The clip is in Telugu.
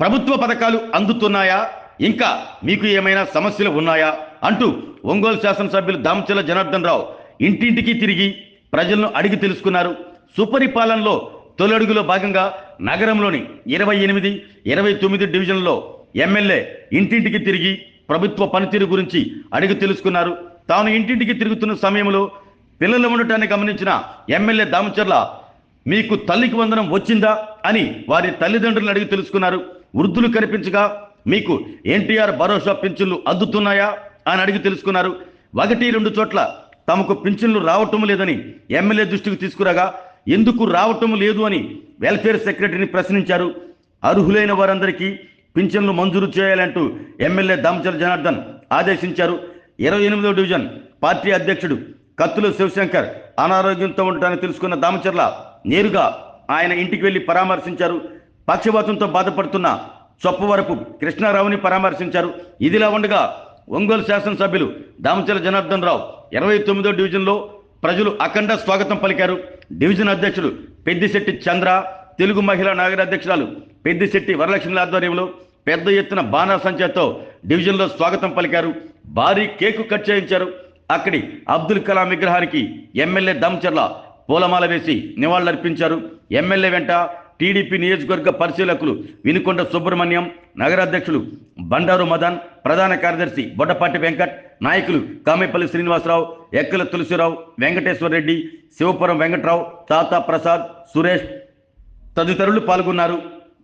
ప్రభుత్వ పథకాలు అందుతున్నాయా, ఇంకా మీకు ఏమైనా సమస్యలు ఉన్నాయా అంటూ ఒంగోలు శాసనసభ్యులు దామచర్ల జనార్దన్ రావు ఇంటింటికి తిరిగి ప్రజలను అడిగి తెలుసుకున్నారు. సుపరిపాలనలో తొలడుగులో భాగంగా నగరంలోని 28, 29 డివిజన్లలో ఎమ్మెల్యే ఇంటింటికి తిరిగి ప్రభుత్వ పనితీరు గురించి అడిగి తెలుసుకున్నారు. తాను ఇంటింటికి తిరుగుతున్న సమయంలో పిల్లలు ఉండటాన్ని గమనించిన ఎమ్మెల్యే దామచర్ల మీకు తల్లికి వందనం వచ్చిందా అని వారి తల్లిదండ్రులను అడిగి తెలుసుకున్నారు. వృద్ధులు కనిపించగా మీకు ఎన్టీఆర్ భరోసా పింఛన్లు అందుతున్నాయా అని అడిగి తెలుసుకున్నారు. 1-2 చోట్ల తమకు పింఛన్లు రావటం లేదని ఎమ్మెల్యే దృష్టికి తీసుకురాగా ఎందుకు రావటం లేదు అని వెల్ఫేర్ సెక్రటరీని ప్రశ్నించారు. అర్హులైన వారందరికీ పింఛన్లు మంజూరు చేయాలంటూ ఎమ్మెల్యే దామచర్ల జనార్దన్ ఆదేశించారు. 28వ డివిజన్ పార్టీ అధ్యక్షుడు కత్తుల శివశంకర్ అనారోగ్యంతో ఉండటాన్ని తెలుసుకున్న దామచర్ల నేరుగా ఆయన ఇంటికి వెళ్లి పరామర్శించారు. పక్షవాతంతో బాధపడుతున్న చొప్పవరపు కృష్ణారావుని పరామర్శించారు. ఇదిలా ఉండగా ఒంగోలు శాసనసభ్యులు దామచర్ల జనార్దన్ రావు 29వ డివిజన్లో ప్రజలు అఖండ స్వాగతం పలికారు. డివిజన్ అధ్యక్షుడు పెద్దిశెట్టి చంద్ర, తెలుగు మహిళా నగర అధ్యక్షురాలు పెద్దిశెట్టి వరలక్ష్మి ఆధ్వర్యంలో పెద్ద ఎత్తున బాణాసంచాతో డివిజన్లో స్వాగతం పలికారు. భారీ కేకు కట్ చేయించారు. అక్కడి అబ్దుల్ కలాం విగ్రహానికి ఎమ్మెల్యే దామచర్ల పూలమాల వేసి నివాళులర్పించారు. ఎమ్మెల్యే వెంట టీడీపీ నియోజకవర్గ పరిశీలకులు వినుకొండ సుబ్రహ్మణ్యం, నగరాధ్యక్షులు బండారు మదన్, ప్రధాన కార్యదర్శి బొడ్డపాటి వెంకట్, నాయకులు కామేపల్లి శ్రీనివాసరావు, ఎక్కల తులసిరావు, వెంకటేశ్వర రెడ్డి, శివపురం వెంకట్రావు, తాతా ప్రసాద్, సురేష్ తదితరులు పాల్గొన్నారు.